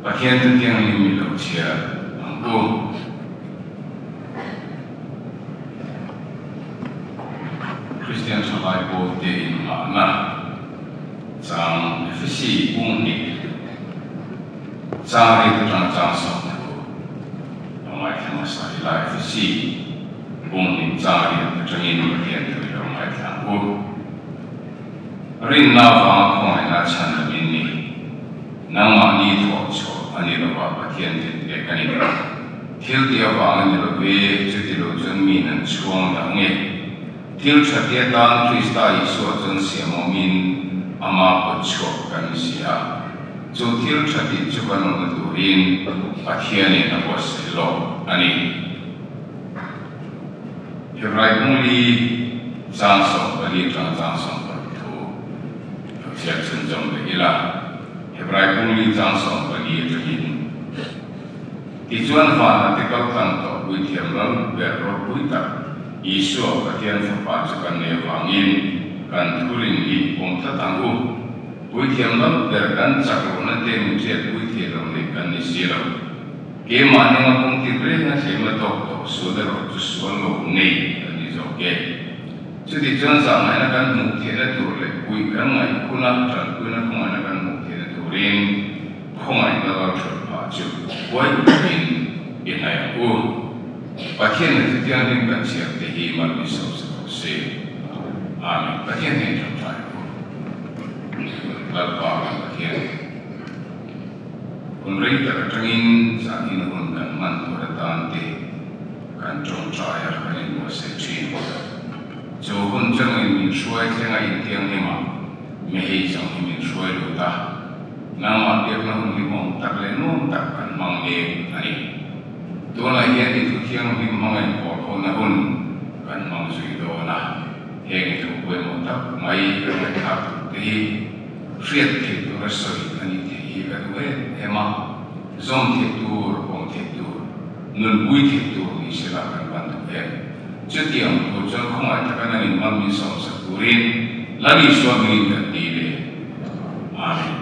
ประเทศที่ยังมีเราเชียร์กูคริสเตียนชาวไทยพูดเองนะจังฟิสิกส์นี่จังเรื่องจังสองตัวเราไม่ทำอะไรเลยฟิสิกส์นี่จังเรื่องจังอินประเทศตัวเราไม่ทำกูเรื่องน่าฟังของไอ้น่าชันบินนี่น้ำมันนี่ถอดโชว์อันนี้เราว่าประเทศที่เด็กกันนี่เที่ยวเดียวฟังอันนี้เราไปจุดที่เราจนมีนั่นช่วงนั้นเองเที่ยวชัดเจนตอนคริสต์อิสุจนเสียมมินอามาปชกกันเสียจุดเที่ยวชัดที่จุกันเราดูรินประเทศนี้นับว่าเสียโลอันนี้เฮบรายมุลีจังสองประเดี๋ยวจังสองประตูเสียชนจงเลยละเฮบรายมุลีจังสองประเดี๋ยวจะยินที่ชวนฟังนั้นที่เขาตั้งต่อวิธีเราเบิดรบวิตาอิสุประเทศฝรั่งจุกันในวังอินกันทุรินอีคงทัดตังกูวิธีเราเบิดกันจากโลกนั้นเต็มเจ็ดวิธีเราในกันนิสิเราเกี่ยมันยังคงที่เรื่องนั้นเสียมาตกต่อสุดเราจุดส่วนโลกนี้อันนี้จะเกี่ยจุดที่จังสามให้นักการมุขที่เราตัวเลยคุยกันไงคุณนักจันคุณนักคงให้นักการมุขที่เราตัวเรียนคงให้นักการชุดผ้าจุดไว้เป็นยังไงกูประเทศนั้นที่ยังเป็นกันเสียแต่ที่มันมีสมศักดิ์ศรีอาเมนประเทศนี้จงใจกูแล้วก็ประเทศคนเรียนแต่จังอินจากอินคนกันมันตัวละตันที่การจงใจอะไรนี่มันเสียชีวิตโจคนจังอินมีช่วยจังอินเทียงนี่มาไม่ให้จังอินมีช่วยรู้ตาน้ำมันเดียวกันมีมองตักเลยโน้มตักกันมังเองอันนี้ตัวไหนเห็นที่ทุกเที่ยงมีมังเองพอคนนั้นคนกันมังสุดโดนะเห็นทุกเวมตักไม่กันทับที่เสียที่ตัวสุดอันนี้ที่กันเวเอ็มาซอมที่ตัวคงที่ตัวนุ่นบุยที่ตัวนี่เสียกันบันทุกเองจุดที่อันตัวจังคงอาจจะกันนี่มันมีสองสักตัวเรียนแล้วมีส่วนนี้กันดีเลยอาเมน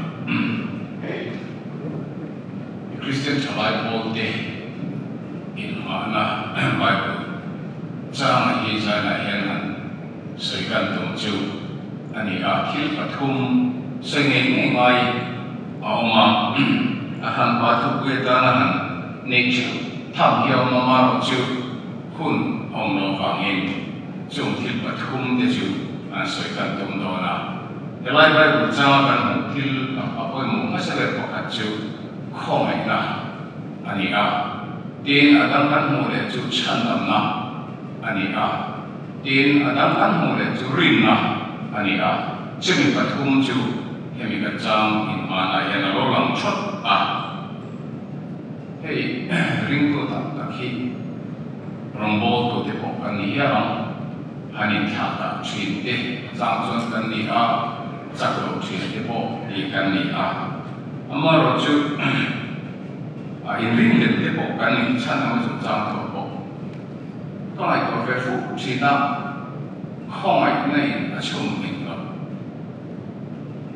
คริสเตียนชาวไทยพูดเองอินมานะไบเบิลจ้างให้ใจในเห็นนั้นสื่อกันตรงจูอันนี้อาคิดปฐุมซึ่งง่ายๆเอามาอาหารปฐุมเวทานันนี่จูทำเกี่ยวมาจูคุณองค์น้องฟังเองจงคิดปฐุมเดจูอันสื่อกันตรงโดนะแต่ไล่ไบเบิลจ้างกันคิดเอาไปมุ่งมาเสด็จพระจูข้อไม่นะอันนี้ดินอาดัมกันโมเลจูชันดำนะอันนี้ดินอาดัมกันโมเลจูรินนะอันนี้จะมีปฐมจูเฮมิกันจางอินมานายันโรลังชดเฮ้ยริงตัวตั้งตะกี้รองโบตัวที่บอกกันนี้ยังฮันนี่ท่าตาชินเดจางจนกันนี้จักรโลชินที่บอกดีกันนี้อามาเราจูอินริงเด็ดที่บอกกันนี้ฉันเอาจุดจางตัวบอกก็ไอ้ตัวเฟฟุชีน่าข้อไม่ในอาชมอินก็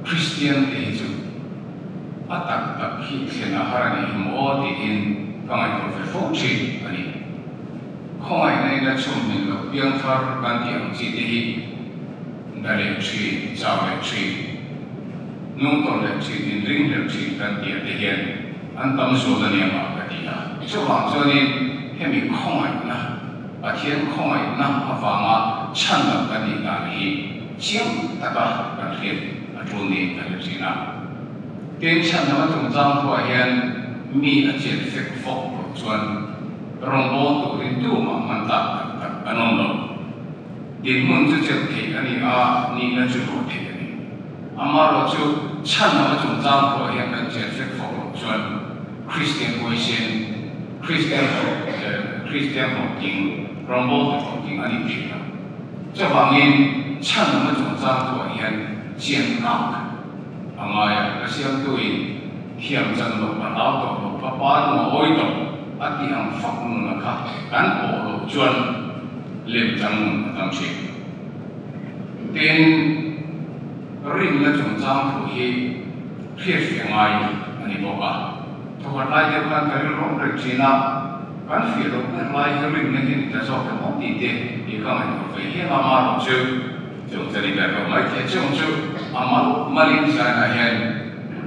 คริสเตียนที่จูอัตตักตักขี้เขียนอาหารนี้หมอที่อินก็ไอ้ตัวเฟฟุชีอันนี้ข้อไม่ในอาชมอินก็เพียงฟาร์กันที่อังจีที่นั่นเองชีเจ้าเองชีนุ่งตัวเล็กชีอินริงเล็กชีกันที่ที่เห็นอันตั้มส่วนนี้มากันดีนะช่วงส่วนนี้ให้มีข้อไม่นะอาเทียนข้อไม่นะอาฟังฉันกับกันนี้กันนี้เชี่ยวตะกันกันเรียนตรงนี้กันจริงนะเต็มฉันนั้นจงจำตัวเห็นมีอาเจียนฟิกฟอกจวนรองโบตัวนี้ดูมันตัดอันนั้นเราดินมันจะเจ็บที่อันนี้นี่นั่นจะรู้ที่อันนี้อามาเราจะฉันนั้นจงจำตัวเห็นอาเจียนฟิกฟอกจวนคริสเตียนกุยเซนคริสเตียนของจริงรองโบของจริงอันนี้ผิดนะ这方面ฉันนั้นจงจำตัวเห็น健康อามาก็เสียงตัวเขียนจังหวะเราตัวป้าป้าหนูโอ้ยตัวอันที่อังฟังนู่นนะครับการโอ้จวนเลี้ยงจังนู่นตั้งชื่อเต็นริมและจงจำตัวเห็นเพียงไงอันนี้บอกว่า ตัวลายเดียวกันกับเรื่องเรื่องจีน่าการฟิลล์เป็นลายเรื่องนี้ที่จะสอบเป็นห้องตีเด็กอีกครั้งหนึ่งไปเห็นอามาลงชื่อจงจะได้แบบไม่แค่จงชื่ออามาลมาลินใจนะเห็น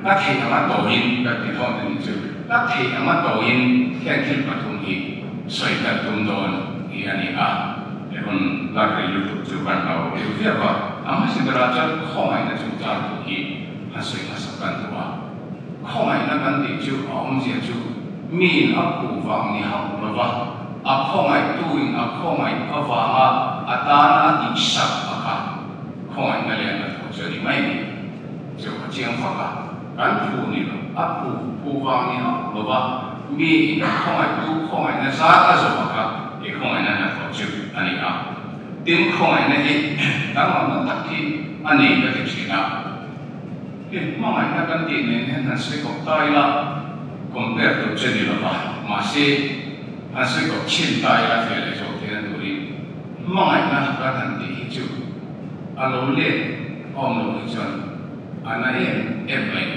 นักเขียนอามาโตอินแบบที่ท้องถึงชื่อนักเขียนอามาโตอินแค่คิดประทุมฮีสวยกันตุ่มโดนอีอันนี้เดี๋ยวคนรักเรียนรู้จุดกันเราเดี๋ยวเรียกว่าอามาสิบราชข้อหมายในจุดจากตุฮีฮัสวยฮัสกันตัวข้อหมายนั้นติดจุดอาเสียจุดมีนักผู้ฟังนี่หักระวะข้อหมายตัวอินข้อหมายว่าตานาดิฉับข้อหมายนั่นแหละนะตัวเจอที่ไม่มีเจ้าเจียงฟังการผู้นี่เราผู้ฟังนี่หักระวะมีข้อหมายตัวข้อหมายนั้นสาระสุภาพอีกข้อหมายนั้นนะตัวจุดอันนี้ถึงข้อหมายนั้นตั้งมันตัดที่อันนี้ก็จะสิ่งนั้นข้อหมายนั้นกันที่เนี่ยนั่นสิ่งของตายละcompare to jadi lepas masih hasil kau cinta ya file jauh dengan duri mana kan nanti hijau kalau lihat om lo hijau anak lain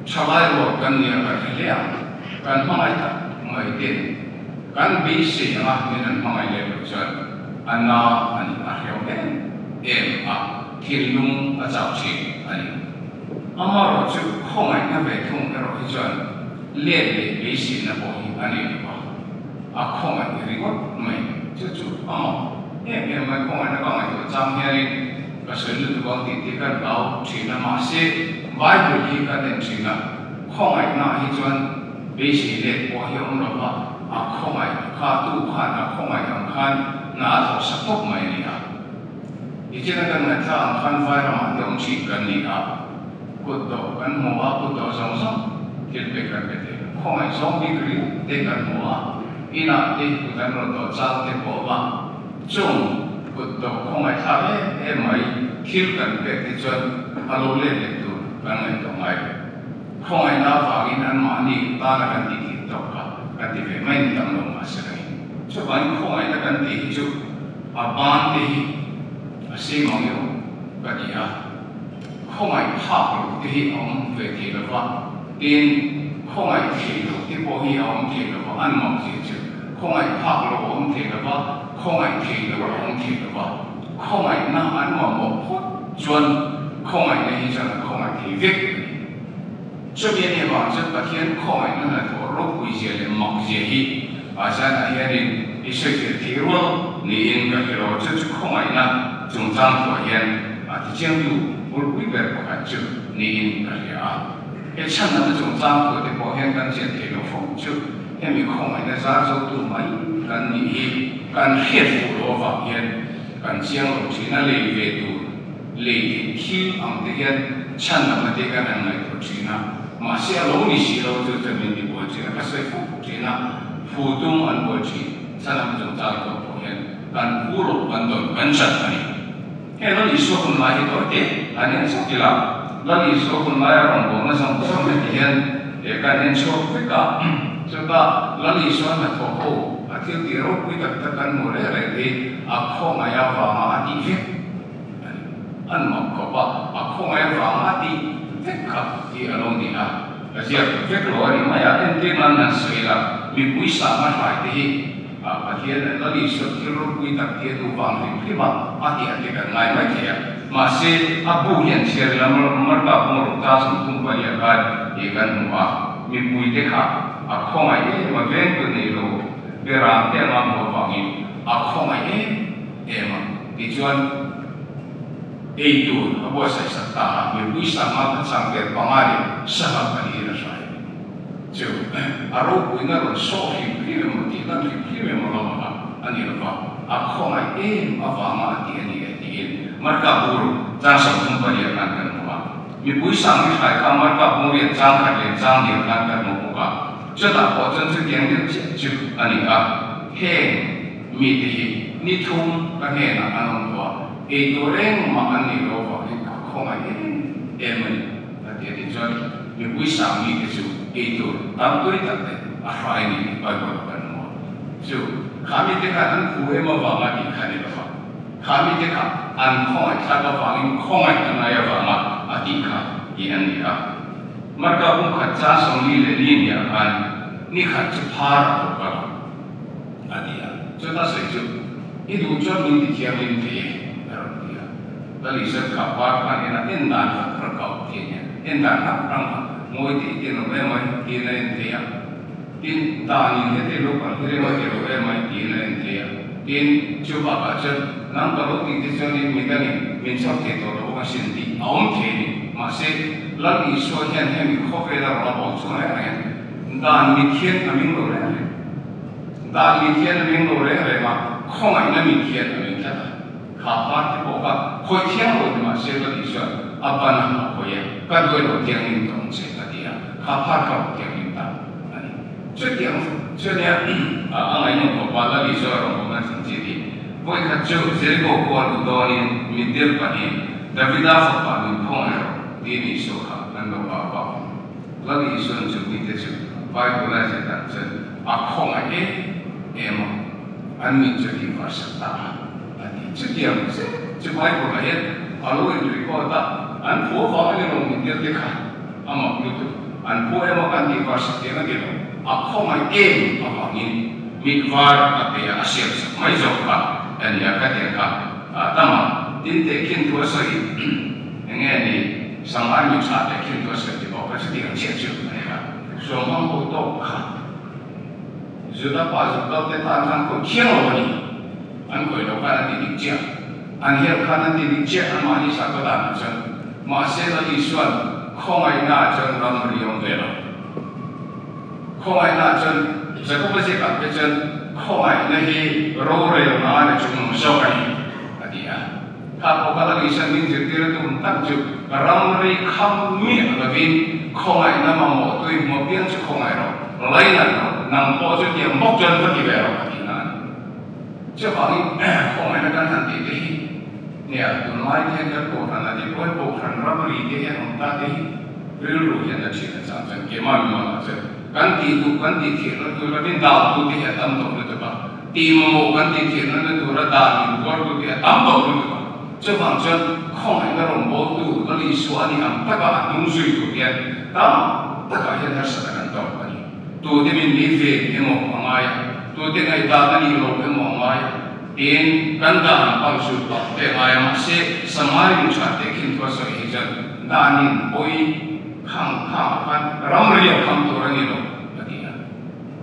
cawai lo kan dia kan lihat kan mai den kan bisi dengan mai le hijau anak akhir kilung ajau sih ani amar tu kau mai nak betul kalau hijauเลี้ยงเด็กวิสินะบอกอันนี้ดีกว่าข้อมันเรียกว่าไม่จู่ๆเนี่ยมันข้อมันก็ไม่ตัวจำเนี่ยก็ส่วนตัวบางทีกันเราที่นั่นมาเสียไว้บริการเดินที่นั่นข้อมันน่าให้จวนวิสิเด็กบอกให้องค์เราข้อมันข้าตู้ข้านะข้อมันสำคัญน่าจะสักพวกไม่เนี่ยอีกเช่นกันนะถ้าคันไฟเรามาต้องฉีดกันนี่กุดต่อกันหัวกุดต่อสองที่เป็นกันเป็นข้อหมายสองดีกรีเด็กกันหัวอีน่าที่กุดกันเราต่อจากที่บอกว่าจงกุดต่อข้อหมายท่าไม่คิดกันเป็นที่จนอารมณ์เล่นตัวกันไม่ต้องไม่ข้อหมายน่าฟังอินันมานี่ตากันที่ตกกันที่ไม่ต้องลงมาสักทีช่วงข้อหมายกันที่จุบางที่สิ่งของอยู่กันที่ข้อหมายภาพที่องค์เวทีแล้วว่าดินข้อหมายที่ที่พอที่องค์ที่แล้วว่าอันมองที่จุข้อหมายภาพเราองค์ที่แล้วว่าข้อหมายที่เราองค์ที่แล้วว่าข้อหมายนั้นอันมองหมดจนข้อหมายในที่จะข้อหมายที่วิก这边的话这白天ข้อหมายนั้นตัวรบกวนเสียเลยมักเสียที่อาจารย์อะไรนี่เสียที่รู้นี่เองก็คือเราจะข้อหมายนั้นจงจำตัวเองที่เจ้าอยู่บนวิแบบการจุนี่เองก็คือฉันนั้นจงจำตัวที่พอเห็นกันเสียที่เราฟังจุให้มีข้อหมายในสารสุตัวไม่กันนี่กันเหตุผลเราฟังเห็นกันเสียงเราที่นั่นเลยเวทูเลยคิดอันเดียนฉันนั้นไม่ได้กันอะไรตัวที่นั่นมาเสียเรานี่สิเราจะเป็นดีกว่าที่นั่นก็ใส่ฟูที่นั่นฟูตุ้งอันว่าที่ฉันนั้นจงจำตัวพอเห็นกันผู้รู้กันโดนกันชัดอันนี้ให้เราอิสระคนมาที่ตัวเด็กอันนี้สักทีละเราอิสระคนมาอย่างผมนะสังคมไม่เห็นการเห็นชอบฟิกะจุดว่าเราอิสระมาทั่วโลกที่ที่เราคุยกันหมดเลยที่ข้อหมายว่ามาดีฟิกอันมันก็ว่าข้อหมายว่ามาดีฟิกะที่อารมณ์ดีนะแต่ที่ฟิกเราเนี่ยไม่อยากเห็นที่มันสวยละมีผู้สามารถไปที่ประเทศเราอิสระที่เราคุยกันที่ดูฟังที่ว่าที่อะไรกันง่ายไม่แค่masih abu yang share dalam mereka pengurus sumtung baliakan ikan muah mipui dekha aku mai maven tu ni lo beram te ngam ho wangi aku mai ema tujuan itu abu saya serta mipui sama sampai pamari sahabat bali rasai jo aru punya ron sohi prime mati dan prime malama ani lo aku mai avama ani mereka buru jangan sambung baliakan kan muka. Mipui sang ni saya kamar ka buru jangan kerja jangan dilakukan kan muka. Jadi apa jenis yang dia cakap anika heng miti ni thum kan heng anak tua. Itu orang makan ni loh ni kau mai emani. Tadi dia jadi mipui sang ni itu tanpa itu apa ini bagus kan muka. So kami dekatan kue mau bawa di kali lepas. Kami dekat an koi, kita faham koi kan ayah faham atika ian dia. Maka kung katsa sa mili linya kan ni katsa para to ka adia so ta sai ju idu jo min ti kia min te aro dia tali sa ka pa kan ina endan ha ra ka ti nya endan ha rang ha moi ti ti no me mai ti na en te ya tin ta ni ne te lo ka re ma ke lo e mai ti na en te ya tin chu ba ka cha nang ka lo ti ti so ni mi ta ni min so te to lo ka sin ti aum te ni ma se lagi so hian hem kho ve da ra bo chu na ya dan mi thiên amin lo re dan mi thiên amin lo re ma kho mai na mi thiên amin ta kha pa ti bo ka khoi thiên lo ma se lo di so apan ha ko ye ka do lo tiang min tong se ka dia kha pa ka tiang min ta ani che tiang che ne a ngai no ko pa la di so ro ma sin ji di voi ka chu se ko ko lu do ni mi del pa ni davida fa pa ni khong ro di ni so kha nan do pa pa lagi so chu ni te chu Bible la se ta se a khong a em an mi chu ki fa sa ta ani chu ti am se chu Bible la ye a lo ri ko ta an pho fa ni no mi te kha ama lu tu an pho em kan ni fa sa te na ke no a khong a a ma ni mi var a te a se mai zo ka an ya ka te ka ta ma tin te kin tu sa i nge ni sang an mi sa te kin tu sa ti bo ka se ti ang che chu ne ka so mong ko to ka zuda pa zu ka te ta kan ko kien lo ni an ko lo ka na ti ni che an he ka na ti ni che an ma ni sa ka da na chen ma se la di suan kho mai na chen ram ri yong de lo kho mai na chen za ko ba se ka pe chen kho mai na hi ro re na na chung so ka ni adia ka ko ka la di san ni je ti ra tu tak ju ram ri kham mi la vin kho mai na ma mo tu mo pian chu kho mai ro lai na nang po chu ti mok chen ka ti ve ro ka ti na che ba ni kho mai na kan han ti tiเนี่ยตัวน้อยที่จะปลูกขนาดที่ปลูกขนาดรับรีที่ยังตัดที่เรื่องรู้ยังจะชี้จังจังเกี่ยมันมาแล้วกันตีตุกันตีเขียนแล้วตัวเราเป็นดาวตัวที่ตั้มตกเลยตัวตีมโมกันตีเขียนแล้วตัวเราดาวตัวที่ตั้มตกเลยตัวจะฟังจนข้อไหนก็ลงบ่ตัวก็ลีสวนนี่อันตะกะนุ่งสุยตัวเนี่ยตั้มตะกะยังจะสกัดต่อไปตัวที่มันมีเวทเอ็มของไงตัวที่ไงตากันนี่โลกเอ็มของไงin kanda ang supa te ay masi samari mo sa tekin ko sa hijan danin oi khang kan ramri khang to rani lo adia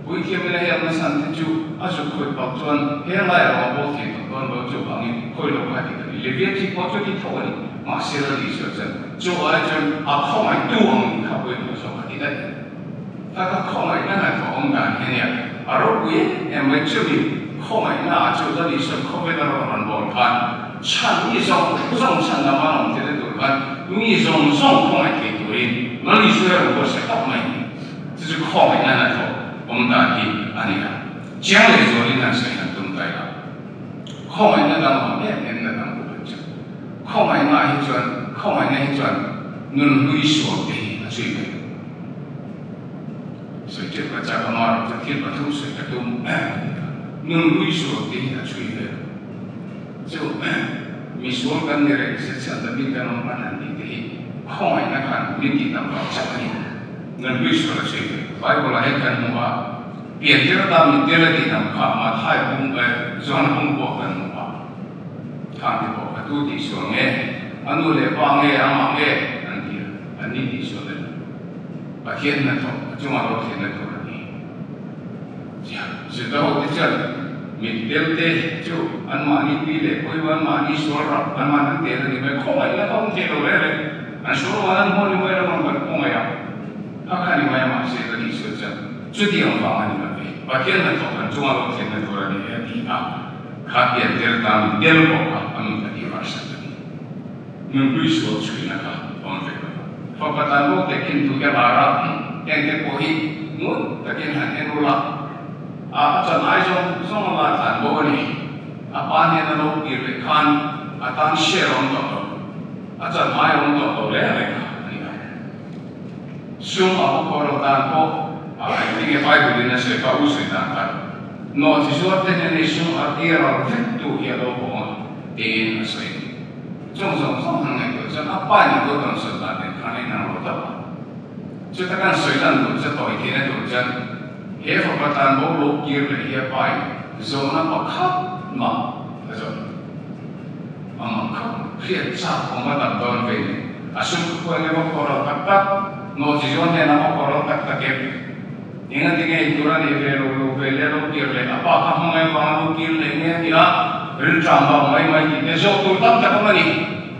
oi ke mena ya na san te chu asu khoi pa chuan he lai ro bo ke to don lo chu bang khoi lo ka ti le vie ti ko chu ti tho ni ma se ra di so chen chu ai chen a kho mai tu ang ka oi lo so ka ti dai ta ka kho mai na na ko ong ga he ya aro wi em me chu ni kho mai na chu da ni so kho ve na ro ran bon kan chan ni song song chan na ma long te de du kan mi song song kho mai ke tu rin na ni so ya ro se ta mai这是kho mai na na to om da ki ani ka jiang le zo ni na se na tum tai la kho mai na da ma me na da bu cha kho mai na hi chuan kho mai na hi chuan nun hui so te na chui ve so je ka cha ka ma ro cha thi ba thu se ka tum nun hui so te na chui ve就mi suon kan ni re se cha da mi kan on pan ni te kho mai na kan ni ti tam ba cha ni nun hui so la chui ve bai ko la he kan mo ba pien te ra mi te la ti nam kha ma thai bung zon bung bo kan mo ba kan ti bo ka tu ti so nge anu le pa nge ama nge an ti an ni ti so le ba kien na to chu ma lo kien na to ni ja se da ho ti cha mi del te chu an ma ni pi le koi wan ma ni so ra an ma nan te la ni me kho mai la thong te lo le an so wa an mo ni mo la ma kan kho mai ya a ka ni mai ma se da ni so cha chu ti ang ba ma ni ma pe ba kien na to kan chu ma lo kien na to ra ni ya ti a ka pien te ta mi del ko ka an ta ti va sa ta ni nun hui so chu na ka on ve fa pa ta lo te kin tu ya ba ra ken te ko hi mun ta kin han en la a cha nai song la tan bo ni a pa ne na lo ki re khan a tan she ron to a cha mai ron to le le ka ni a sung a ko ro tan ko a ti ke pai bu na se ka u se tan ka no si so te ne sung a ti ro fe tu ya lo ko te na se song hang ai ko cha a pa ni ko tan se ta ne ka ne na ro ta chút ta kan soi lan du cha toi the na du chan he fa patan bo lo kir le he pai zo na pa khat ma zo ama khat khiat cha ko ma ta don ve asun ko ne mo ko ro tak tak no ji jon ne na mo ko ro tak tak ke ingat ingat ituran ini lo kir le apa kamu mai lo kir le ni dia rencana mai kita jauh tu tak tak mana ni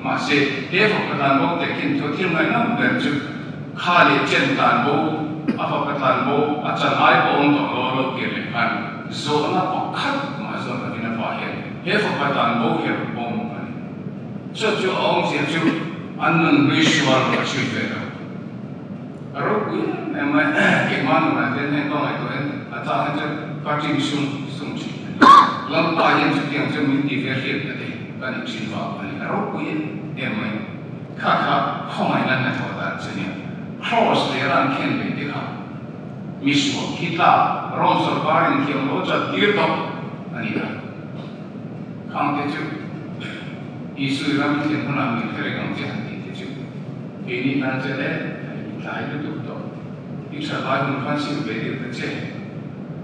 masih dia perkataan bo tekin tu tim lain nak berju kali centan bo apa perkataan bo acan ai bo untuk lo kir le kan zona pakat masuk lagi nak faham dia perkataan bo kir bo kan cucu orang siapa anan visual macam tu Arok ni, memang kemana nanti ni kau itu atas itu kacing sum cik. Lampai yang sekian cuma di versi tadi kan cinta kan. Arok ni, memang kakak kau mainan nak tahu tak sini. Cross leran kian betika. Misal kita ronsel barin kian loja dirto, ani dah. Kang tu isu yang kian pun ambil kerja jangan itu. Ini kan jadi. Lai itu tu, iksa lai pun fancy beri kerja,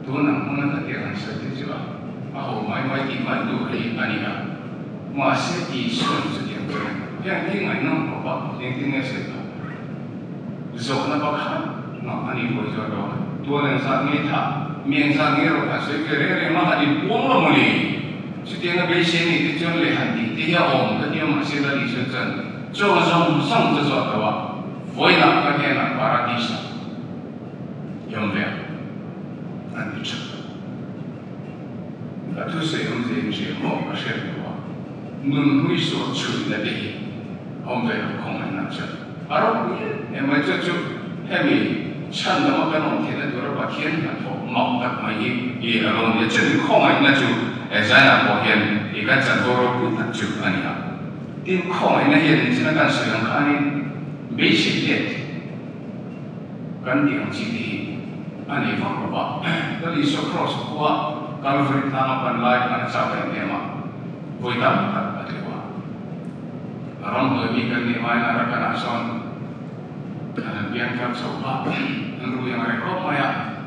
tu nak mana tak dia answer tu juga. Aku mai di mana tu hari ani kan, masih isu sekian tu. Yang tinggal nak apa, yang tinggal siapa. Zona bakal, nak ani boleh jodoh. Tu orang saat ni tak, mian saat ni orang pasal kerja mah di puang lah muli. Setiap besi ni tu jual lehan di, dia orang dia masih dari sejen, jual sang sesuatu apa. Voi nak kaya nak paradisa, yang ver, nanti cakap. Lalu saya mesti mau kasih dua, nunggu isu cuci nanti, yang ver kongan nak cakap. Arok ni, macam tu, kami canda makan orang kita dua bagian atau mau tak mai, orang dia jadi kongan nak cakap, saya nak bagian, ikan campur pun tak cakap ni. Tim kongan ni yang kita kan sedang kani. Basic yet, kan dia jadi, ane fakir apa? Dari cross kuah, kalau berita apa lain kan sampai tema, boleh tak ada apa? Orang lebih kan dia main ada kan ason, biang kan coba, nunggu yang rekod maya,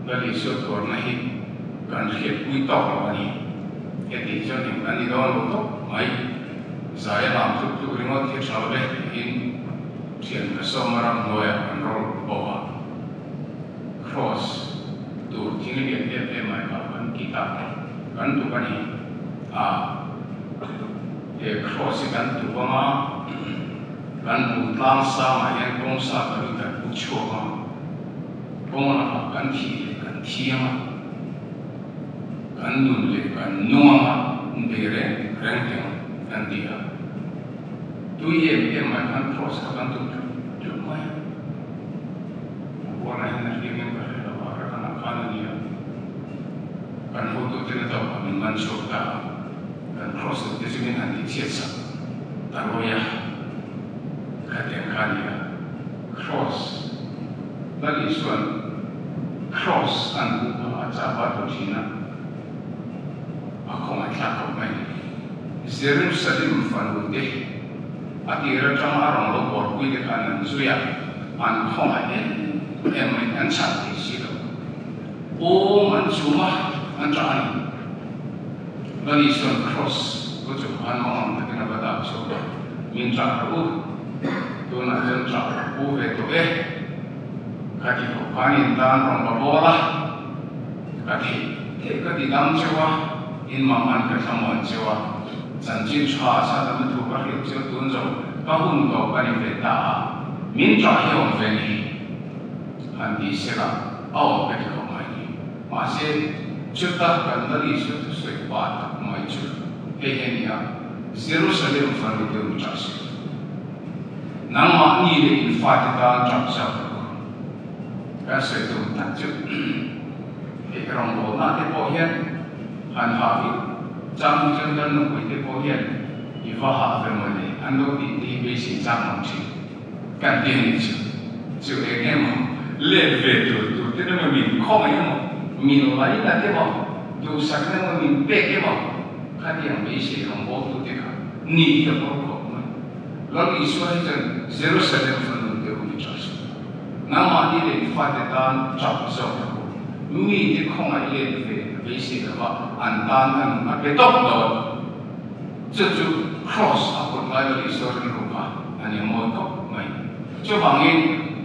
dari syukur nahi, kan hidup kuitok apa ni? Jadi jadi kan di dalam untuk mai, saya mampu tu remote dia selalu in. Tiang kesomaran loya enroll bawa cross tu tinggi dia mai kapan kita kan tu kan ni cross kan tu bama kan pulang sama yang kongsa baru kan ucap bama kan tiang kan nunle kan nuama bere rengteng kan dia tu ye mai kan cross kan tu mai warna energi yang berada pada kanan dia kan foto tidak tahu kami mansuk tak kan cross itu sini nanti siapa tahu ya katakan dia cross lagi soal cross kan bukan apa tu Cina aku macam apa main Jerusalem fan deh akhirnya cuma orang luar kui di kanan suya, ankhong aja, emang cantik sih tu. Oh, cuma ancaman. Lalu isu cross, tu cuma orang tak kena baca so, minta tu nak minta itu kaki panin dan orang bawa kaki dalam Jawa, inmaman kesamaan Jawa. Janji cah sahaja tu berhidup jauh jauh, kahun kau kani beta, minta yang beri, handi serap, awak beri kau mai, masih cerita kan dari itu sesuatu mai cerita, ini ya, Jerusalem fan itu macam nama ni le infatikan macam kan sesuatu tajuk, orang bawa nanti pohon, hanhavi. Jangan jangan nunggu itu pohon, ibarat apa ni? Anda di besi jangan sih, kan dia ni sih, jadi emang level tu tidak memiliki kau yang minum lain ada apa? Tu sekarang memiliki beg apa? Kan dia besi orang bawa tu dia, ni dia bawa kau. Lalu isu itu Jerusalem pun dia boleh jauh. nang ma di le fa te tan chap so mi ti khong ai le ve si da ba an tan an a pe tok do chu cross a ko lai le so ri ru pa ani mo ko mai chu bangin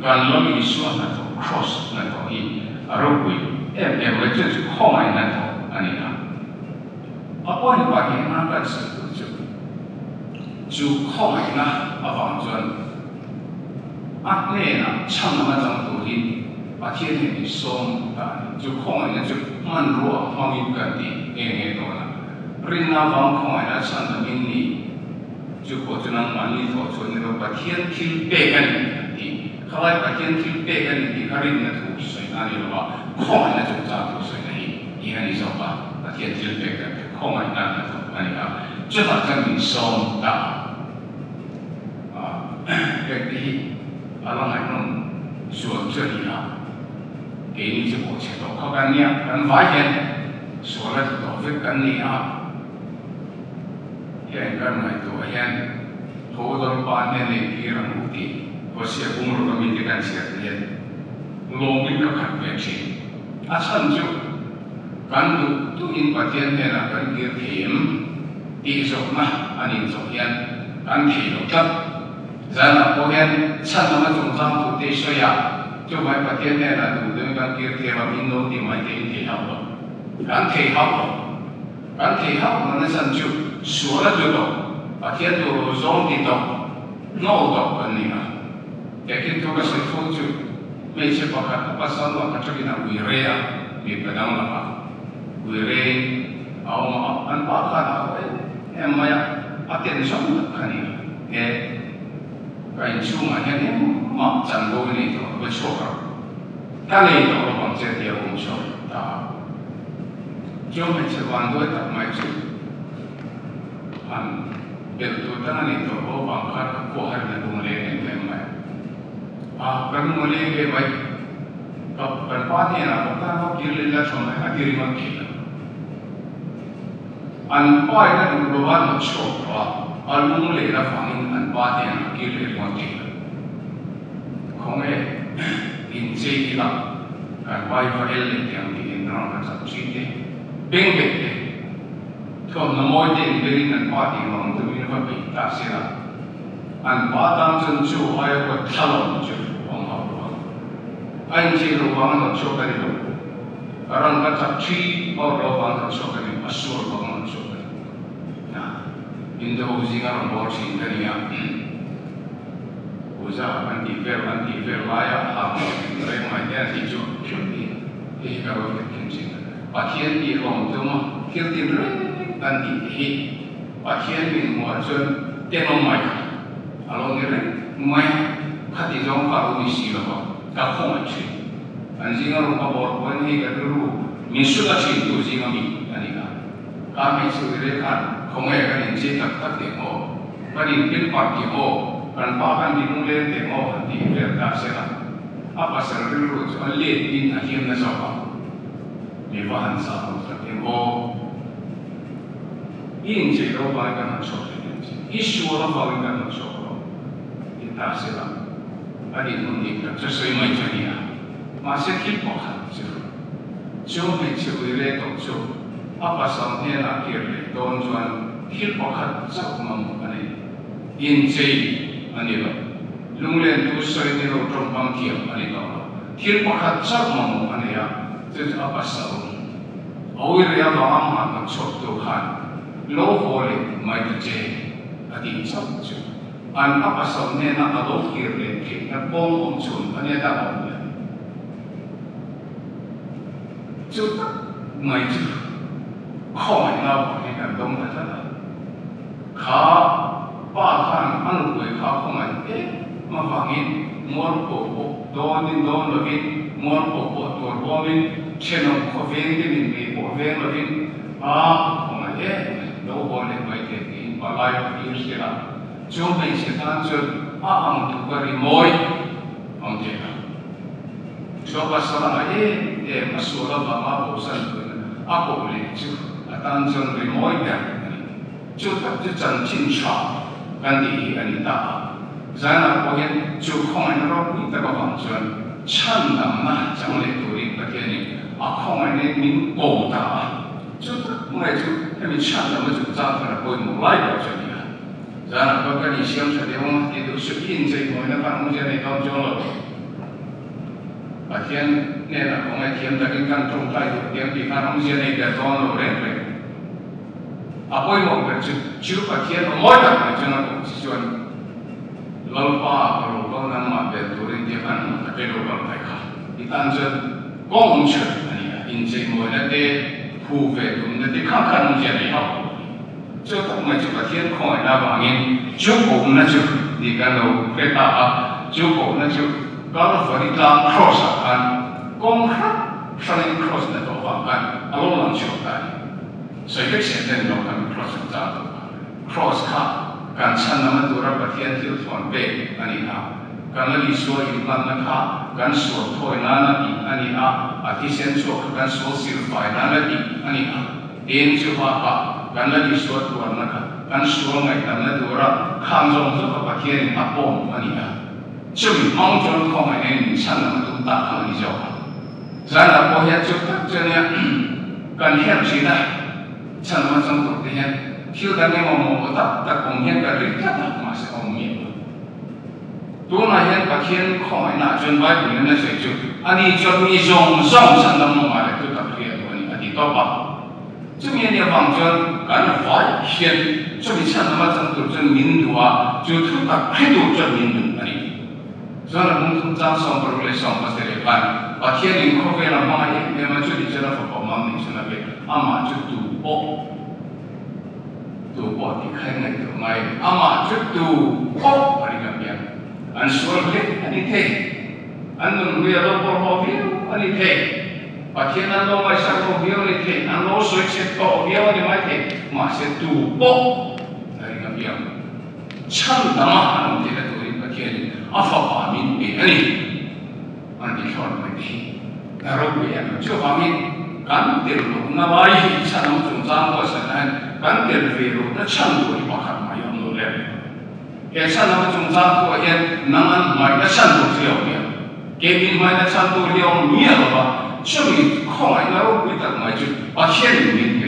kan lo mi su na to cross na to hi a ro kui em le chu khong ai na to ani na a po ni pa ki na ka sa chu khong ai na a bang chuan a ne na chang na jang tu hi a thiên ni som ta chu khong ai na chu man ro ma mi ka ti e to na rin na bang khong ai na chan na min ni chu ko chu nang ma ni tho chu ni ro pa thiên thil pe kan ti khalai pa thiên thil pe kan ti kharin na thu sai na ni ro ba khong ai na chu cha tu sai na hi ni ani so ba pa thiên thil pe kan khong ai na na to ani ka chu ta chan ni som ta cái đi à nó lại nó xuống这里啊，给你这个钱都靠干你啊，很发现说了这都会跟你啊，现跟来多现，头头半年的别人目的，我写公路的面的干写的些，农民都看不清，啊，甚至干都因把天天啊跟给甜，地上嘛，啊你昨天干铁路的。Zana pohen chan nama zongzang tu te shoya jo mai patien ne na du de kan kir the ma min no ti mai te ti ha lo kan the ha lo na san chu su la jo do patien tu zong ti do no do kan ni ha ke kin tu ka se fu chu me che pa ka pa san lo ka chu na wi re ya mi pa dang la pa wi re au ma an pa ka na em ma ya patien zong ka ni ke cái chú mà hiện nay mà chẳng có cái này thôi, cái số đó, cái này đó là bằng chế điều công số, đó, chúng mình sẽ hoàn đối tập máy chú, hoàn, biệt tụ ta này đó có bằng khát của hai là đồng lệ này về máy, cái đồng lệ về máy, cái phát hiện là chúng ta có kiến lên là xong rồi, cái gì mà kiến, anh phải là đúng đồ ăn một số đó. Alung le ra phang an ba te na ki le mo ti khong e in che ki la kan bai fa el le te ang in ra ka sa chi te beng be te thom na mo te be rin an ba ti long tu in fa bi ta se la an ba tam chen chu ai ko thalom chu ong ha ro an chi ro wang no chu ka ri lo aran ka sa chi o ro wang ka chu ka ri asur ko ma chu Indo usinga orang bawa cinta ni ya, usaha anti fair laya, ham, mereka macam ni cuci, kalau kita cinta, pasien di ruang tu mah, kita tidur anti pasien ni muacun tenong mai, kalau ni mai, hati jong kalau ni siapa, tak kau macam, anjing orang bawa pun ni kita dulu, misulah cinta usinga ni, ani kan, kami sudah kan. Không ai cái hình chế tập tiền hộ, cái hình kết quả tiền hộ, còn ba cái hình lên tiền hộ thì việc ta sẽ làm. Apa servis itu cuma lihat di akhirnya siapa, di bahan saham tiền hộ, ini jadi orang yang nak sholat ini, isu orang yang nak sholat, kita sẽ làm. Cái hình ini kan sesuai macam ni ya, masih kita bukan sesuai, cuma sesuai letak sesuai. Apa sampai nak kira don jual hil pakat sah mamu ani injai ani lo lunglen tu soi ni lo trompang kiam ani lo hil pakat sah mamu ani ya jadi apa sah awir ya lama nak cok Tuhan lo boleh mai kerja adi cok cok an apa sampai nak ado kira nak bom cun ani ada bom cok mai cok không ai nào thì cảm động là rất là khá ba tháng ăn quỷ khá không ai mà vàng in muốn bộ đo nên đo là in muốn bộ tuổi bộ mình trên ông có viên cái mình bị bộ viên là in không ai đâu có để mấy cái in và lại in sẽ là chúng mình sẽ tan chân ông tu cái mồi ông thế nào cho bà sao là để mà số là bà mà bổ sung aku boleh chứ tan chân với mỗi cái chú tập chú chân chín chảo cái gì anh ta, giờ nào có hiện chú không anh nó cũng ta có bằng chân 찬남나 장례 도리ประเทศนี้ของอันนี้มินโกตาจุดไม่จุดให้มีฉันแต่ไม่จุดจ้างขนาดป่วยหมู่ไล่แบบนี้จ้านะเพราะการที่เชื่อมเสด็จว่าที่ดูสุขินใจมวยนะครับมุ่งจะในตอนจงหลบประเทศเนี่ยนะของไอ้เทียมตะกินกันตรงใจตัวเทียมที่การมุ่งจะในแต่ตอนเราเร่งเลยป่วยหมู่แบบจุดประเทศเราไม่ได้มาจนเราส่วนเราป้าเราก็นั่งมาเป็นตัวเรื่องที่กันตะเกียบเราไปค่ะที่ตั้งใจก้องเชิญอันนี้อินใจมวยนั่นเองผู้เวทุนนั่นเองข้างกันมุ่งจะในห้อง就他们这个天空那方面，就我们那就你看到回答啊，就我们那就搞了佛的当 cross 啊，公开上面 cross 那种方案，啊，我们就干，所以现在เราทำ cross จ้าตัว cross ค่ะการฉันนั้นมันตัวเราประเทศที่ถอนเปอันนี้นะการนั้นสวยอยู่นั่นนะคะการสวยถอยนั่นอีกอันนี้นะอาทิเช่นสวยการสวยสิลไฟนั่นอีกอันนี้นะเอ็นจะว่ากันนั่นดีสุดตัวนะคะกันสวงไงกันนั่นตัวเราข้างจงจะกับประเทศนี้อัปปงอันนี้นะจะมีมองจนของไอ้นี่ฉันนั้นตุ้งตาอันนี้เจ้าฉันนั้นพอเห็นจุดนั้นเนี่ยกันเห็นสิได้ฉันมันจำตัวเห็นคิดกันเนี่ยมองตัดแต่คงเห็นกันเรื่องนั้นมาเสียเอาเมียตัวนั้นเห็นประเทศของไอ้น่าจนไว้ถึงนั่นเสียจุดอันนี้จะมีจงส่งฉันนั้นมองมาเลยตัวตัดเรียนตัวนี้อันนี้ต่อไป这面的方针，俺华先，这里像他妈整个这民族啊，就特大太多这民族那里，所以我们早上不如来上班这里办，把天灵咖啡了妈耶，那么这里真的不帮忙，你说那边阿妈就赌博，赌博你看那个买，阿妈就赌博，那里那边，俺说了嘿，俺你听，俺们为了博好票，俺你听。ประเทศนั้นเราไม่ใช่ตัวเดียวนี่เองนั้นเราสวยเช็ดตัวเดียวนี่ไม่เองมาเช็ดตูโป๊ะอะไรกันเดียวฉันทำมาหาเงินตัวนี้ประเทศนี้อาฟ้าป่ามินเป็นอันนี้อันที่ชอบไม่ดีแต่เราเปลี่ยนเจ้าฟ้ามินการเดินลงน้ำไว้ฉันต้องจงจำว่าฉันนั้นการเดินเรือนั้นฉันตัวนี้มาขัดมาอย่างนู้นเลยแค่ฉันต้องจงจำตัวเองนั่งไม่ได้ฉันตัวเดียวเนี่ยเก็บบินไม่ได้ฉันตัวเดียวมีอะไรบ้าง这里后来那我回答嘛就把钱里面给，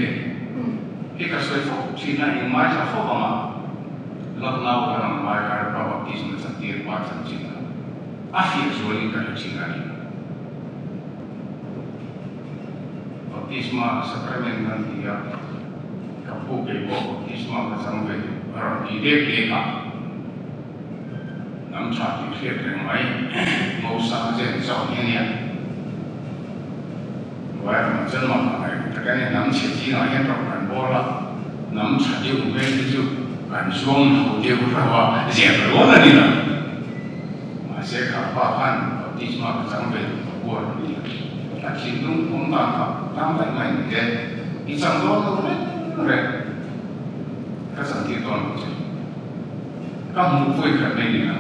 一个水服，现在你买下服嘛，那我可能买个爸爸第什么第二把成金了，非说你个金啊你，我第什么sakrament nanti ya, kapu bebo,第什么个长辈，你给他，咱们差距贴点买，冇啥这少年呢。我们真嘛来，大概能切记那些照片播了，能查的五倍就敢说后的不是话，也不多了你了。那些卡巴汉，第什么长辈过了你，那其中我们当然买的，一张多都没人，他整体多了去，刚不会可能你了。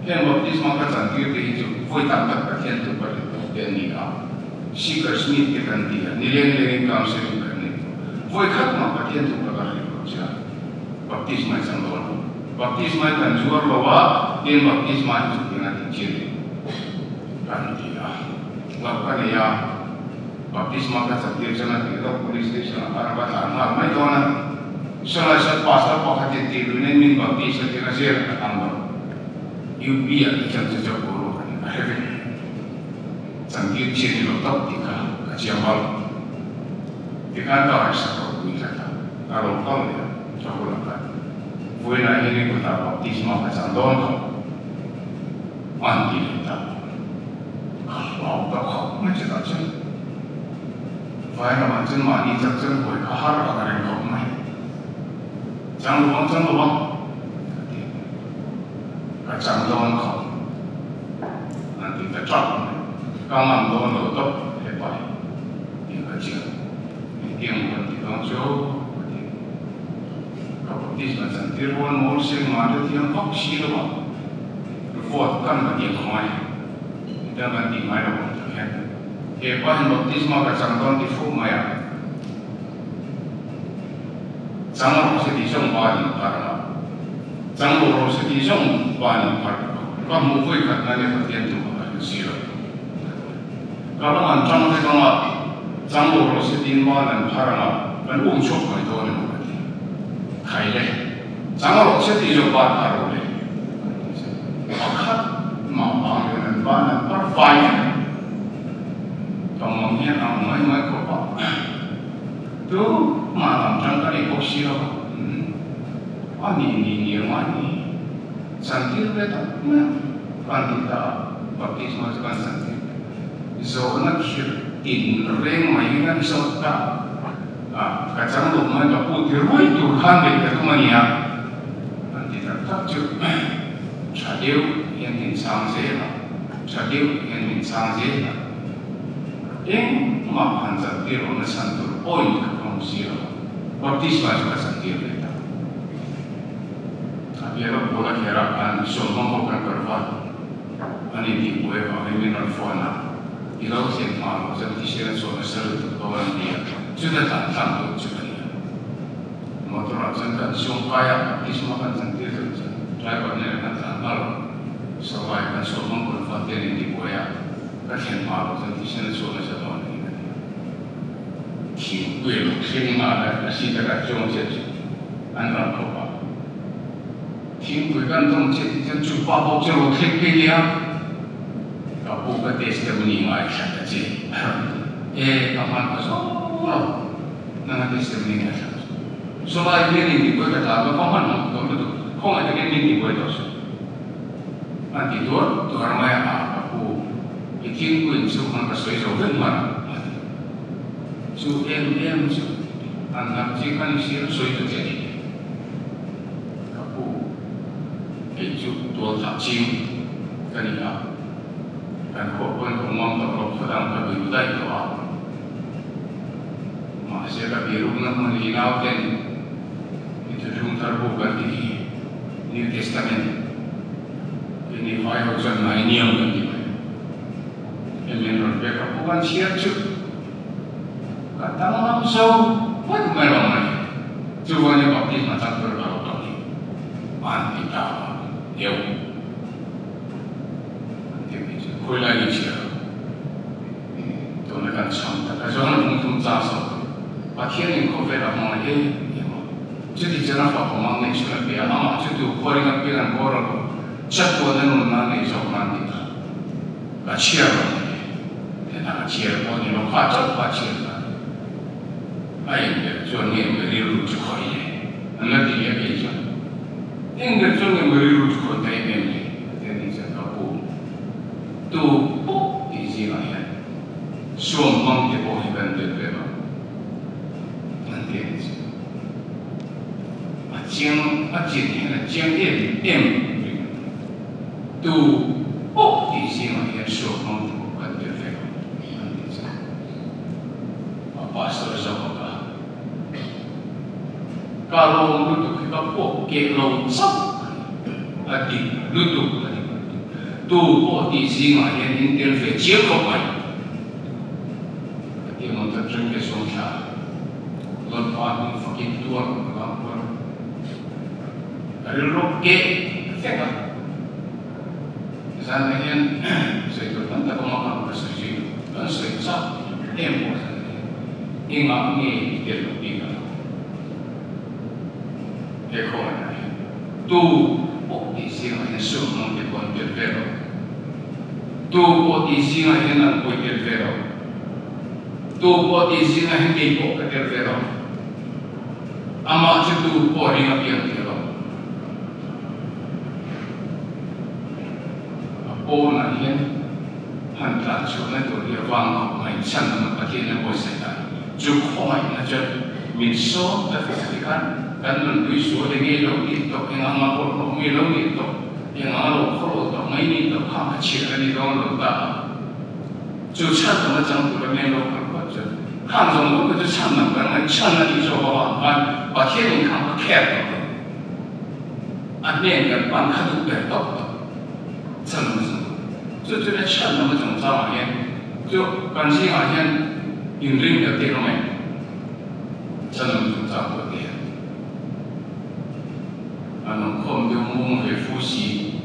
现我第什么个整体的就会当个天都不是变你啊。Seeker Smith के करती है निलेंग काम से भी करने वो एक खत्म पतियन तो प्रकार है बच्चा बपतिस्मा संगोल बपतिस्मा कंजूर लोगा दिन बपतिस्मा जो बिना दिखे करती है लड़का ने या बपतिस्मा का सत्य चला कि तो पुलिस स्टेशन पर बता ना मैं तो ना सला सब पासा पकड़ते थे दुनिया में बपतिस्मा के नज़र अंदर यूपीए के चंद से जो बोलो है संगीत चीनी लोटो दिखा कचियामाल दिखा तो ऐसा तो कोई जाता kalau kau ya coba lakukan buena ini kita baptisma kesandon kau mandi kita kalau kau macam macam buena macam mandi macam buat kahar agar kau mai jangan lupa kesandon kau nanti kecap刚慢多了都还摆，一个劲，一定问题当就，搞第什么整体我模式嘛，这天放弃了嘛，我干嘛点快，但问题买了我就看，也把很多第什么个长端的付买啊，长老是第上八年拍了，长老是第上八年拍，我不会看那个电图。西了。kalau mancang kita nggak canggur lo sedih mana parang kan cok mai to ni mati khai le canggur lo sedih jo ba haro le akat ma bang dengan bana par fai tomongnya mai ko pa tu malam cangkar ikut siro ani santir beta pandita baptisma kan santir zona kir in reng mainan sota kacang lumah kapu diroi Tuhan begitu mania nanti tetap juga chadiu yang insang zela chadiu yang insang zela yang makan santir orang santur oi kamu siro baptisma juga santir beta tapi ada bola herapan semua bukan berbuat ani di buat apa ini nolfona Ikaw siya mga sa tisira so na salut kawan dia sudah tak tahu juga dia motor aja kan sumpah kisah kan sendiri driver ni kan tahu sawai kan semua berfatih di boya kan mga sa tisira so na salut dia kiwil kima na sida ka jong siya anra ko pa kiwil kan tong siya chupa bo jero keke dia bukan testimoni mai kata je, kapan pasal, nanti testimoni kata. Soalnya ini dibuat kata apa kapan, kau ada yang ini dibuat dosa. Nanti tuan ramai aku, ikin kuin sukan kasih jauh mana, su su, anak jikan sih so itu jadi. Aku, itu tuan tak cium, kan ini. Dan korban rumah terlalu sedang berbudaya doa. Masih ada biru nak melinau dan itu juga terbuka di New Testament. Ini file jangan ini yang nanti. Ini mereka bukan siapa. Kata orang so, apa mereka? Cuma ni baptis macam berbaru kali. Antita, dia.回来一些，都那个唱的，那时候那种扎手，把天灵口飞了，忙这里真的把我忙那去了别了嘛，这就过那个别人过了，这多那种那里就那里的，把切了，那个切了，你们夸张夸切了，哎，做你们的路就可以，那底下别讲，应该做你们的路就可以那边的，这里这个不。tu di sini ya, semua kita boleh bantu mereka. Nanti ni, macam ni, jam tu di sini ya, semua bantu mereka. Nanti apa sahaja. Kalau duduk kita kalau sab, adik duduk. Tu di sini yang intervensi komai, dia untuk jengke sosial, lepas fakir tuan orang, dari roke, feka, misalnya yang saya tu nanti pemakan bersetuju, dan saya sah, tempo, ingat ni dia lebih kan, ekor, tu di sini yang semua kita pun berbeza. Tu di sini yang nak buat tervero, tu di sini yang kita buat tervero, amat itu pori apa yang tervero. Apa nak yang hantar cuma tu dia wang main sana macam ni boleh cukup main aja minso tapi kan kan minso lagi lagi tu yang amat pun lagi tu. yang阿罗克罗每年都看起来你都能打，就唱什么政府的面罗克罗这，看中国就唱那个，那唱那你说话，把天灵看不开了，念个半看都白到了，真的是，就这个唱那么种啥玩意，就感觉好像有人的地方没，真的种啥不对。能看到我们会呼吸，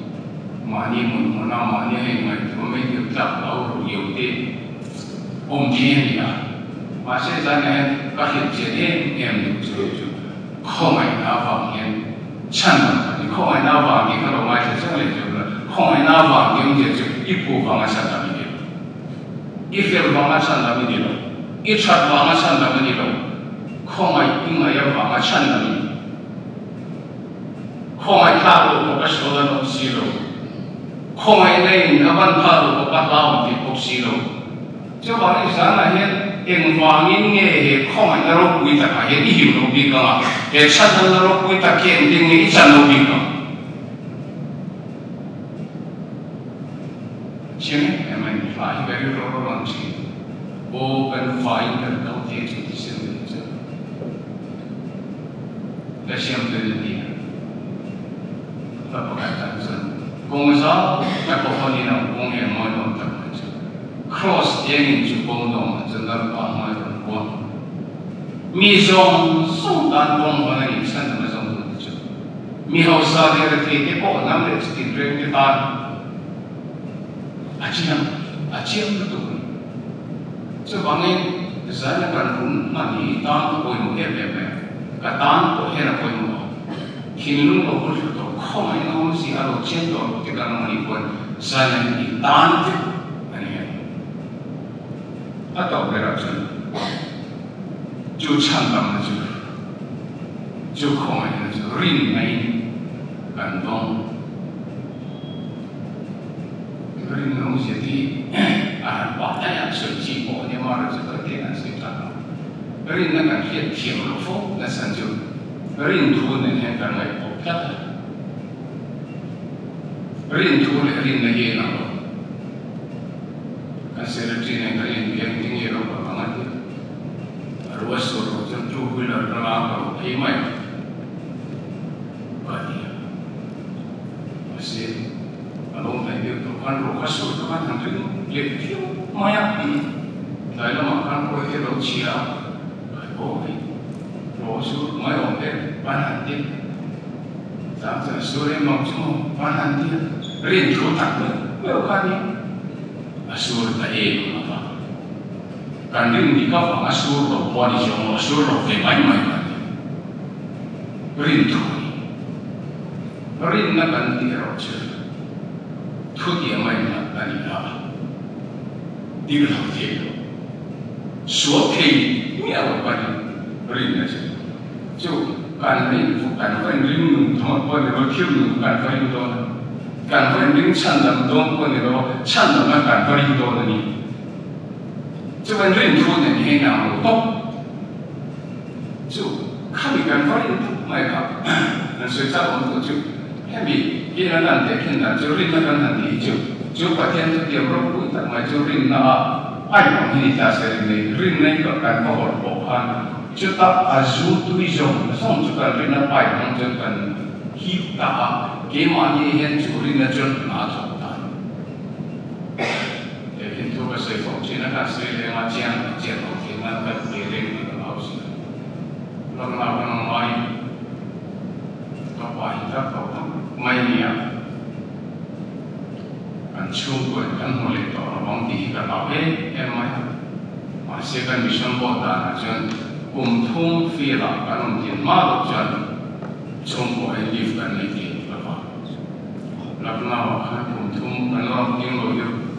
我 mani mun na mani hai ngai tu mai tu tak lau ru yu te thiên ya mà sẽ ra này các hiện diện em chú không ai nào vào em chân mà không ai nào vào thì các đồng ai sẽ sang lại chú là không ai nào vào thì ông sẽ chú ít phụ vào ngay sang làm gì ít việc vào ngay sang làm gì đâu ít chặt vào ngay sang làm gì đâu không ai in ai vào ngay sang làm gì không ai thao được có cái số là nó xí đâu không ai này nó vẫn thao được có cái lao thì cũng xí đâu cho bạn ấy sáng là hiện em vàng in nghe không ai nó rốt quý tất cả hiện hiểu nó bị cả hiện sát nó rốt quý tất cả hiện tiếng nghĩ chân nó bị cả chứ em anh phải về cái đó làm gì ô cần phải cần đầu tiên chúng ta xem được chưa để xem từ gì và có cái tận dụng công giáo các bộ phận như nào công nghệ mọi đồ tập cross yang chu bông dong chân dar pa mai ron ko mi zong song dan bông ba ni san na zong chu mi hau sa de re te ko nam le stin reng te ta achiam tu chu bang in zan na kan hun ma ni ta ko mu he be be ka tan ko he na ko mu hin lung ko ko to kho mai no si a lo chen to te ka na ni ko zan na ni tan te atau beracun, ju cantam ju koi ju rin main kantong, rin nong jadi banyak yang suci boleh marah seperti nasi tanah, rin nak hiat tiang lufu nasan ju, rin tu nih kan lagi okat, rin tu rin lagi nak Secretary ने कहीं yang tinggi orang banget ya, ruas suruh tentu bila dalam himai, bagi masih kalau tadi tu kan ruas suruh kan nanti lebih maya, dalam makan kau itu cia, boleh, ruas suruh maya orang panhanti, tak sore macam panhanti, rindu tak bukan ni. Asur ta apa? Kandung di kau asur lo poni jom asur lo ke mai kan? Rindu ni, rindu kan dia rocer, tu dia mai kan dia, dia lau dia, suap kei ni apa kan? Rindu je, jo kan rindu thong poni lo kiu kan rindu tu. Kan kau yang chan dalam dong kau ni lo chan dalam kan kau itu tu ni, cuman rindu ni hanya orang top, tu kami kan kau itu mereka, dan sejak orang tu kami dia nanti kena tu rindu kan nanti tu pasien tu dia berapa tak macam rindu ayam ini dasar ini rindu kan kau berbohong, tu tak azu tu isom, song tu kan rindu ayam tu kan kita Kemani yang curi najon najon tan. Itu bahasa Cina kan sering macam kemana kan kering di laut. Lalu apa namanya? Apa itu apa? Mainnya. Kan cukup kan mulai orang di kalau emang masih kan bisa buat najon untung fira kan mungkin malu jan cukup live kan lagi. Lapna wakan untung kalau tinggal itu,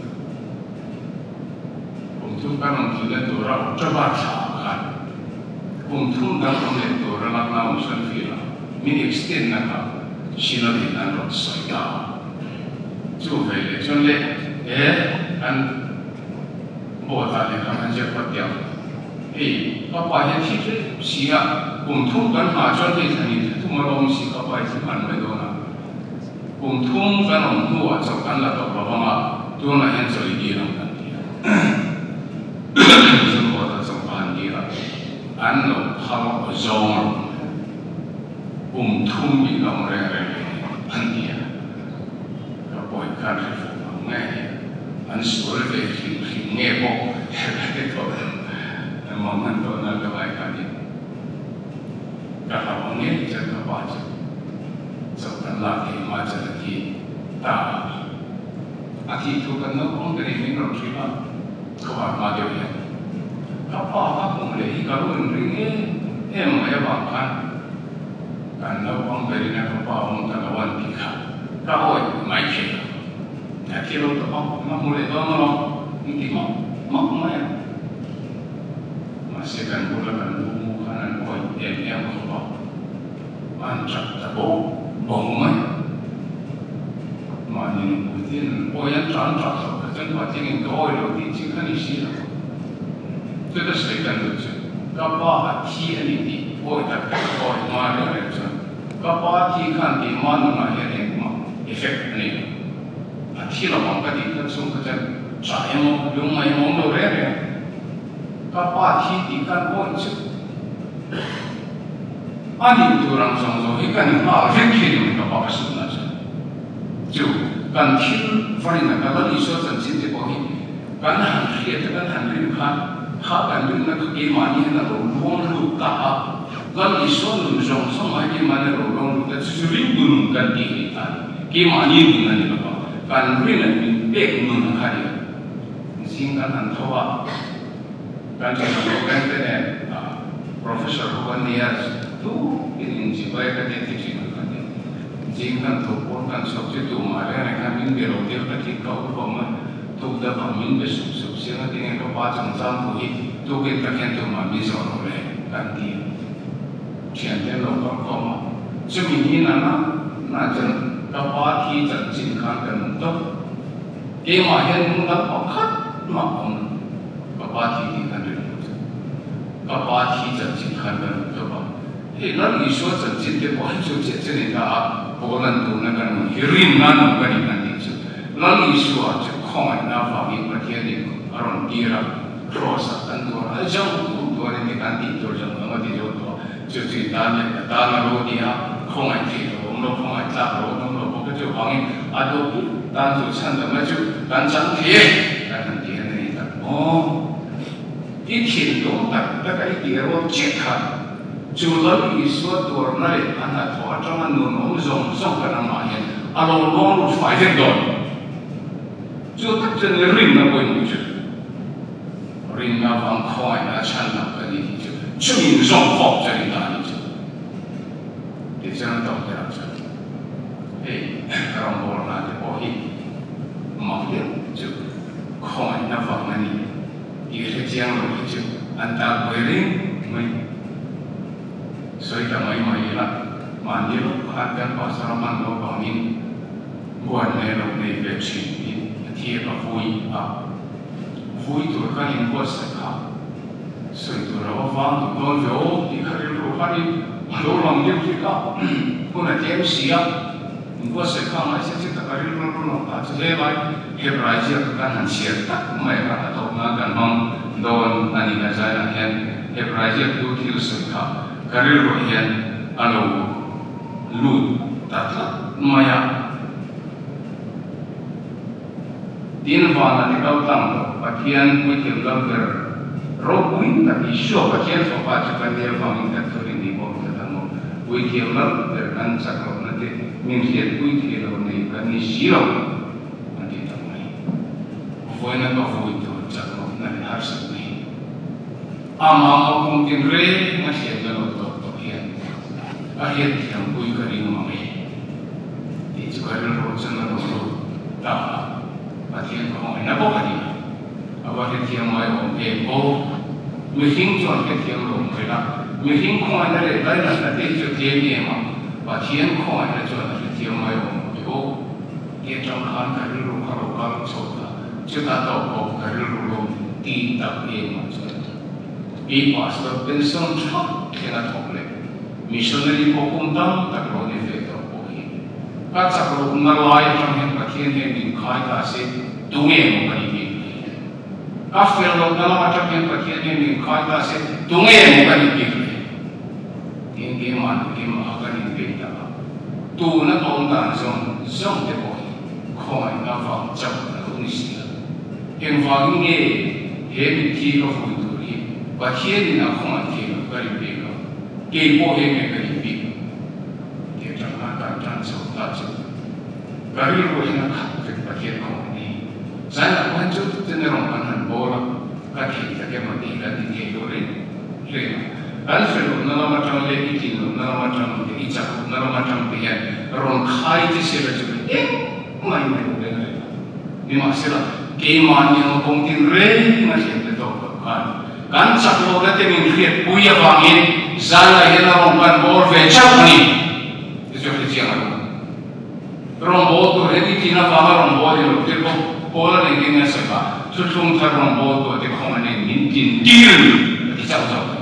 untung kan kita tu orang coba sahakan, untung dalam itu orang lapna usaha fila, ini extend nak sinodi dan rot saya, cuba le, cuma kan buat ada kan cepat dia, apa yang kita siap, untung kan macam ni tu malam si apa itu kan mereka untung kan orang tua cakap lah tak berapa mak tu nak yang cari dia kan dia semua tak sempat dia anu hal zong untung bila mereka kan dia kapoi kan reform ngai an suruh dia ngebo itu memang tu nak kebaikan dia kalau ni jangan baca sebenarnya macam lagi tak thi thu cần nó cũng cái mình làm gì mà các bạn mà điều này các bạn các cũng lấy các bạn riêng em mà bạn kan kan nó cũng cái này các bạn cũng ta là quan điểm khác các hội máy chế nhà kia đâu các bạn mà mua lấy đó nó những cái mà sẽ cần một lần mua khả năng coi em không có quan trọng là bông máy mà nhìn đầu tiên ôi anh chọn rồi chân mà tiếng gọi đầu tiên chỉ cần đi xí rồi这个谁干的是？个把天里的，我的个gọi mà đó là sao? Cái把天看的嘛，那么也得嘛，effect này. Thiên là bằng cái gì cái số cái chân trái mà dùng máy mong đâu đấy đấy. Cái把thiên thì cái gọi chứ. Anh đi tu làm xong rồi cái này là rất kỳ diệu cái把sự này chứ. Chứ cái thiên phải là cái lý do chân chính de bảo hi. Cái hành khiết cái hành linh khan. Khácกันดึงนักเกี่ยมันนี่นะเราลงลุกตากันอิสวนลุงจงสมัยที่มันเราลงลุกแต่สุริบุญกันดีตาเกี่ยมันนี่บุญนั่นเองกันเรื่องนั้นเป็นเอกนุ่งขายสิ่งกันนั้นเท่าว่าการจะทำกันแต่เนี่ย professor คนนี้ทุกอินจิบายกันที่ที่กันเนี่ยสิ่งกันทุกคนกันสอบจิตตัวมาแล้วนะครับมินเดียวเดียวกันที่เขาบอกมาทุกเรื่องมินเป็นสุขเสียงที่เนี่ยก็ป้าจังจังผู้ที่ทุกเรื่องที่ตัวมามีส่วนเลยกันที่เช่นเดียวเราก็มาจะมีนี่นะน่าจะก็ป้าที่จะจินขันกันตุ๊กเกี่ยมาเห็นมึงแล้วก็คัดมาคนก็ป้าที่ที่กันเรื่องก็ป้าที่จะจินขันกันตุ๊กเฮ้ยนั่นอีส่วนจะจินเดี๋ยวพอให้จุดเจตนาพวกนั้นตัวนั้นกันเฮรินนั่นกันนี่กันนี่จุดนั่นอีส่วนจะข้อมันน่าฟังอีกประเทศหนึ่งอารมณ์ดีระครอสกันตัวไอ้เจ้าตัวนี้กันที่ตัวจังมันที่ตัวจุดที่ด้านเนี่ยด้านโรดีฮะข้อมันที่เราเราข้อมันจากเราเราพวกเจ้าฟังอ่ะดูด้านจุดชั้นแต่ไม่จุดด้านชั้นที่กันที่นี่แต่โอ้ที่ถิ่นตรงแต่ก็ไอ้ที่เราเจ็ดขันจุดนั้นอีส่วนตัวนั้นอันนั้นถอดจังมันนุ่มส่งกันมาเห็นอารมณ์ร้อนไฟเด็ดดอนจุดที่จะริมนะบ่อยมุ่งจุดริมนะฟังคอยนะชั้นนะกันนี่จุดจุดยิ่งส่งฟอกจะยิ่งตายจุดที่จะนั่งต่อไปแล้วจุดเฮ้ยเราบอกนะจะบอกให้หมอกเดียวจุดคอยนะฟังนั่นนี่อีกเรื่องยังรู้จุดอันตรายเรื่องไม่สวยแต่ไม่ละมันนี่เราขาดกันภาษามันเราบอกนี่กวนในเราในเว็บซีที่เราคุยตัวกันยังก็สักครั้งส่วนตัวเราฟังตัวโน้ตที่เขาเรียนรู้กันนี่เราลองเรียนที่ก็คนละเทปเสียมันก็สักครั้งไม่ใช่ที่เขาเรียนรู้อาจจะเรียกว่าเฮบรายีกันหันเสียตักไม่ว่าตกงานกันมั่งโดนนั่นนี่ก็ใช่นะเห็นเฮบรายีดูที่สุดเขาเรียนรู้เห็นอันเราลูดตัดละไม่ยากดินฟ้านั้นที่เราตั้งปัจจัยคุยถึงเรื่องโรควินแต่ที่ชัวปัจจัยฟ้าจะเป็นเรื่องฟังอินเตอร์ตัวนี้บอกจะทำคุยถึงเรื่องนั้นสักคนนั้นที่มีเสียงคุยถึงเรื่องนี้กันนี่เสียงนั่นที่ทำไมคุยนั้นก็คุยตัวจากคนนั้นหาสิ่งนี้อามาคงจึงเร่งมาเสียงกันตัวเฮียอาเฮียที่ทำคุยกันนี่มั่งที่จะการรู้จักนั้นรู้ตาประเทศของไอ้นักบวชนี่เอาว่าที่เที่ยงไม่ของเองโอ้มีหิ้งจวนที่เที่ยงลงไปละมีหิ้งของไอ้นั่นเลยได้นั่นแต่ที่จะเที่ยงเนี่ยมั้งว่าเที่ยงของไอ้นั่นจวนที่เที่ยงไม่ของโอ้เที่ยงจังขันการรู้ข่าวการโชว์จะตัดต่อของการรู้ตีตับเองมันจวนอีพาสต์เป็นส่วนชัดที่นั่นทำเลยมิชชันนารีพกคุ้มตั้งตะกร้อนี่เฟตโอเคก็จะกลุ่มนั้นลายจังเห็นประเทศเนี่ยมีขายกันเสร็จตัวเองมันก็ดีก็เฟลล์นั้นมาจังเห็นประเทศเนี่ยมีขายกันเสร็จตัวเองมันก็ดีเลยที่เกี่ยมันเกี่ยมันก็ดีเป็นต่างตัวนั้นตรงกันส่งเด็กคนคอยน่าฟังจับแล้วนี่สิเห็นฟังเงี้ยเห็นที่เขาพูดตัวนี้ประเทศนี้นะคงที่ก็ดีเป็นก็เกี่ยวกับเห็นก็ดีเป็นที่จะมาการจัดสรรจัดการรู้ว่าอย่างนั้นเป็นประเทศของนี้ ne rong kan han bola ka thi ta ke ma ti la ti ke do re kan felo na ma tang le ki tin na ma tang ke i cha na ma tang pe yan rong khai ti se la chu mai mai le le ni ma se la ke ma ni no kong tin re na se te to kan chak lo la te min khiet pu ya wangin zala ye na rong kan bor ve chak ni ti jo ti chiang rong bo to re ti na fa ma rong bo ye lo te ko bola ne ke na se ba chu chung tha rong bo to te khong ne min tin dir ti cha cha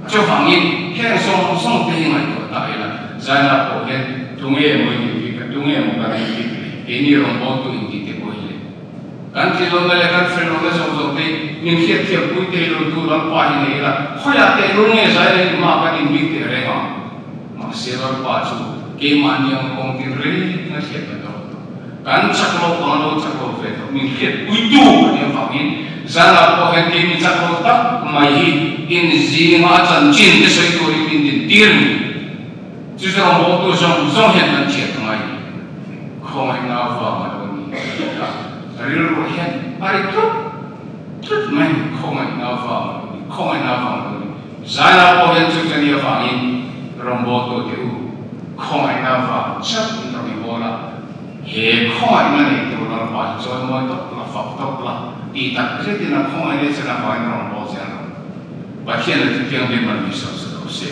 cho phẳng in khen song song te ngai to ta ila zana po he tunge mo ni ka tunge mo ka ni ni rong bo to in ti te po ile kan ti lo na le kan fren lo na so so te nin khiet khiet pui te lo tu lam pa ni ila khoya te lo nge sai le ma ka ni mi te re ma ma se lo pa chu ke ma ni ang kong ti re na se ta to kan chak lo pa lo chak lo fe to nin khiet pui tu ni phẳng in zana po he ke mi chak lo ta mai hi in zinga chan chin te sai to in din tir ni chu sa mo to song song hen nan che ngai khoi na va ma do ni ri ro hen pari tut mai khoi na va ma do ni zana po hen chu chen ya va in rom bo to te u khoi na va chap in ro ni bo la he khoi na ni to la pa cho mo to la fa to la ti ta se ti na khoi ne se na va in rom bo se và hiện là thực hiện bên mặt lý sở sự đầu xe